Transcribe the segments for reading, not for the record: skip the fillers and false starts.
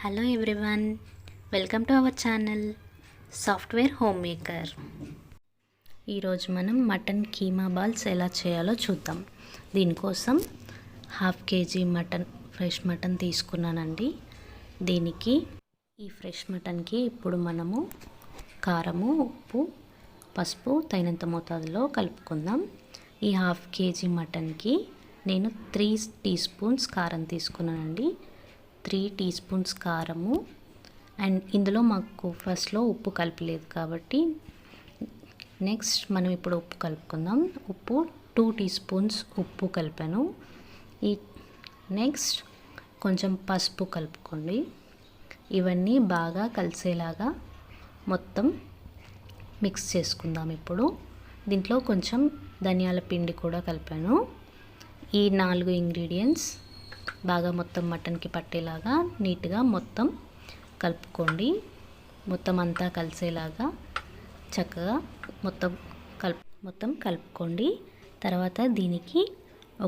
Hello everyone, welcome to our channel software home maker. ఈరోజు మనం mutton keema balls ఎలా చేయాలో చూద్దాం. దీనికోసం 1/2 kg మటన్, ఫ్రెష్ మటన్ తీసుకున్నానండి. దీనికి ఈ ఫ్రెష్ మటన్కి ఇప్పుడు మనము కారము, ఉప్పు, పసుపు తగినంత మోతాదులో కలుపుకుందాం. ఈ 1/2 kg మటన్కి నేను 3 teaspoons కారం తీసుకున్నానండి. 3 teaspoons కారము, అండ్ ఇందులో మాకు ఫస్ట్లో ఉప్పు కలపలేదు కాబట్టి నెక్స్ట్ మనం ఇప్పుడు ఉప్పు కలుపుకుందాం. ఉప్పు 2 teaspoons ఉప్పు కలిపాను. ఈ నెక్స్ట్ కొంచెం పసుపు కలుపుకోండి. ఇవన్నీ బాగా కలిసేలాగా మొత్తం మిక్స్ చేసుకుందాం. ఇప్పుడు దీంట్లో కొంచెం ధనియాల పిండి కూడా కలిపాను. ఈ 4 ఇంగ్రీడియంట్స్ బాగా మొత్తం మటన్కి పట్టేలాగా నీట్గా మొత్తం కలుపుకోండి. మొత్తం అంతా కలిసేలాగా చక్కగా మొత్తం కలుపుకోండి. తర్వాత దీనికి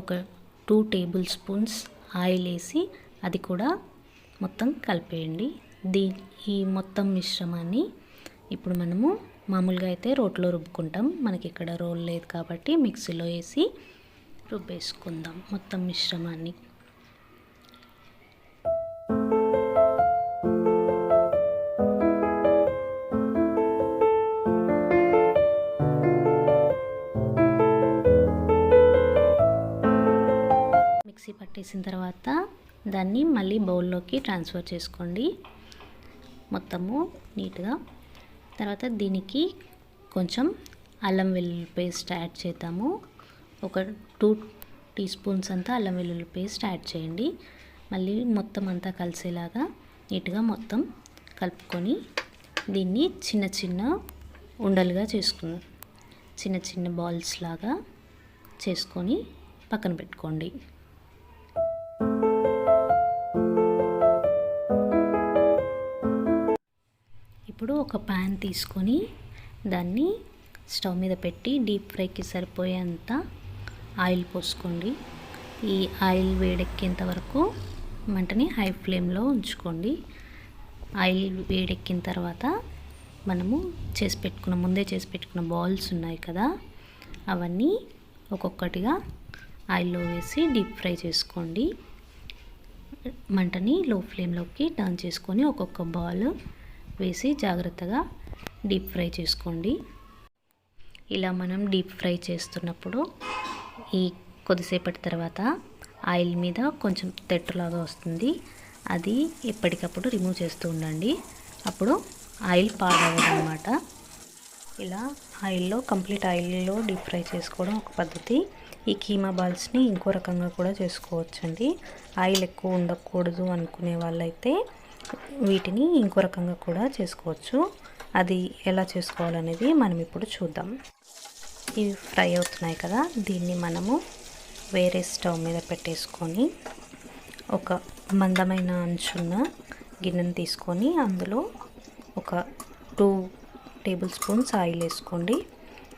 ఒక 2 tablespoons ఆయిల్ వేసి అది కూడా మొత్తం కలిపేయండి. ఈ మొత్తం మిశ్రమాన్ని ఇప్పుడు మనము మామూలుగా అయితే రోట్లో రుబ్బుకుంటాం. మనకి ఇక్కడ రోల్ లేదు కాబట్టి మిక్సీలో వేసి రుబ్బేసుకుందాం మొత్తం మిశ్రమాన్ని. మిక్సీ పట్టేసిన తర్వాత దాన్ని మళ్ళీ బౌల్లోకి ట్రాన్స్ఫర్ చేసుకోండి మొత్తము నీట్గా. తర్వాత దీనికి కొంచెం అల్లం వెల్లుల్లి పేస్ట్ యాడ్ చేద్దాము. ఒక 2 teaspoons అంతా అల్లం వెల్లుల్లి పేస్ట్ యాడ్ చేయండి. మళ్ళీ మొత్తం అంతా కలిసేలాగా నీట్గా మొత్తం కలుపుకొని దీన్ని చిన్న చిన్న ఉండలుగా చేసుకుందాం. చిన్న చిన్న బాల్స్ లాగా చేసుకొని పక్కన పెట్టుకోండి. ఇప్పుడు ఒక ప్యాన్ తీసుకొని దాన్ని స్టవ్ మీద పెట్టి డీప్ ఫ్రైకి సరిపోయేంత ఆయిల్ పోసుకోండి. ఈ ఆయిల్ వేడెక్కేంత వరకు మంటని హై ఫ్లేమ్లో ఉంచుకోండి. ఆయిల్ వేడెక్కిన తర్వాత మనము ముందే చేసి పెట్టుకున్న బాల్స్ ఉన్నాయి కదా, అవన్నీ ఒక్కొక్కటిగా ఆయిల్లో వేసి డీప్ ఫ్రై చేసుకోండి. మంటని లో ఫ్లేమ్లోకి టర్న్ చేసుకొని ఒక్కొక్క బాల్ వేసి జాగ్రత్తగా డీప్ ఫ్రై చేసుకోండి. ఇలా మనం డీప్ ఫ్రై చేస్తున్నప్పుడు ఈ కొద్దిసేపటి తర్వాత ఆయిల్ మీద కొంచెం తెట్టులాగా వస్తుంది. అది ఎప్పటికప్పుడు రిమూవ్ చేస్తూ ఉండండి. అప్పుడు ఆయిల్ పాడవదు అన్నమాట. ఇలా కంప్లీట్ ఆయిల్లో డీప్ ఫ్రై చేసుకోవడం ఒక పద్ధతి. ఈ కీమా బాల్స్ని ఇంకో రకంగా కూడా చేసుకోవచ్చండి. ఆయిల్ ఎక్కువ ఉండకూడదు అనుకునే వాళ్ళైతే వీటిని ఇంకో రకంగా కూడా చేసుకోవచ్చు. అది ఎలా చేసుకోవాలనేది మనం ఇప్పుడు చూద్దాం. ఇవి ఫ్రై అవుతున్నాయి కదా, దీన్ని మనము వేరే స్టవ్ మీద పెట్టేసుకొని ఒక మందమైన అంచున్న గిన్నెను తీసుకొని అందులో ఒక 2 tablespoons ఆయిల్ వేసుకోండి.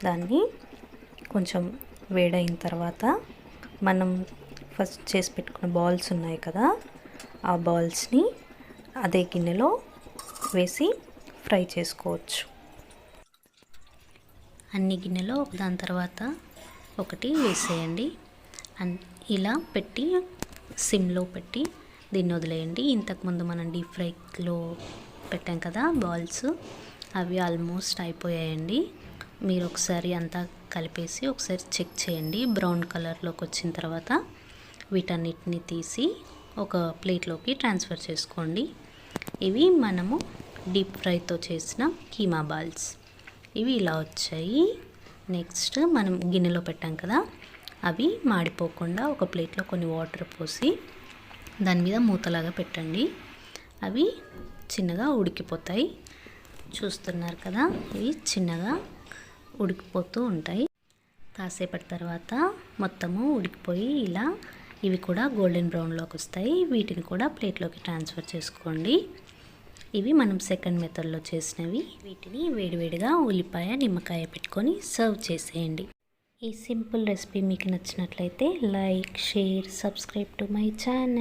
దాన్ని కొంచెం వేడైన తర్వాత మనం ఫస్ట్ చేసి పెట్టుకున్న బాల్స్ ఉన్నాయి కదా, ఆ బాల్స్ని అదే గిన్నెలో వేసి ఫ్రై చేసుకోవచ్చు. అన్ని గిన్నెలో దాని తర్వాత ఒకటి వేసేయండి. ఇలా పెట్టి సిమ్లో పెట్టి దీన్ని వదిలేయండి. ఇంతకుముందు మనం డీప్ ఫ్రైలో పెట్టాం కదా బాల్స్, అవి ఆల్మోస్ట్ అయిపోయాయండి. మీరు ఒకసారి అంతా కలిపేసి ఒకసారి చెక్ చేయండి. బ్రౌన్ కలర్లోకి వచ్చిన తర్వాత వీటన్నిటిని తీసి ఒక ప్లేట్లోకి ట్రాన్స్ఫర్ చేసుకోండి. ఇవి మనము డీప్ ఫ్రైతో చేసిన కీమా బాల్స్. ఇవి ఇలా వచ్చాయి. నెక్స్ట్ మనం గిన్నెలో పెట్టాం కదా, అవి మాడిపోకుండా ఒక ప్లేట్లో కొన్ని వాటర్ పోసి దాని మీద మూతలాగా పెట్టండి. అవి చిన్నగా ఉడికిపోతాయి. చూస్తున్నారు కదా, ఇవి చిన్నగా ఉడికిపోతూ ఉంటాయి. కాసేపటి తర్వాత మొత్తము ఉడికిపోయి ఇలా ఇవి కూడా గోల్డెన్ బ్రౌన్లోకి వస్తాయి. వీటిని కూడా ప్లేట్లోకి ట్రాన్స్ఫర్ చేసుకోండి. ఇవి మనం సెకండ్ మెథడ్లో చేసినవి. వీటిని వేడివేడిగా ఉల్లిపాయ, నిమ్మకాయ పెట్టుకొని సర్వ్ చేసేయండి. ఈ సింపుల్ రెసిపీ మీకు నచ్చినట్లయితే like, share, subscribe to my channel.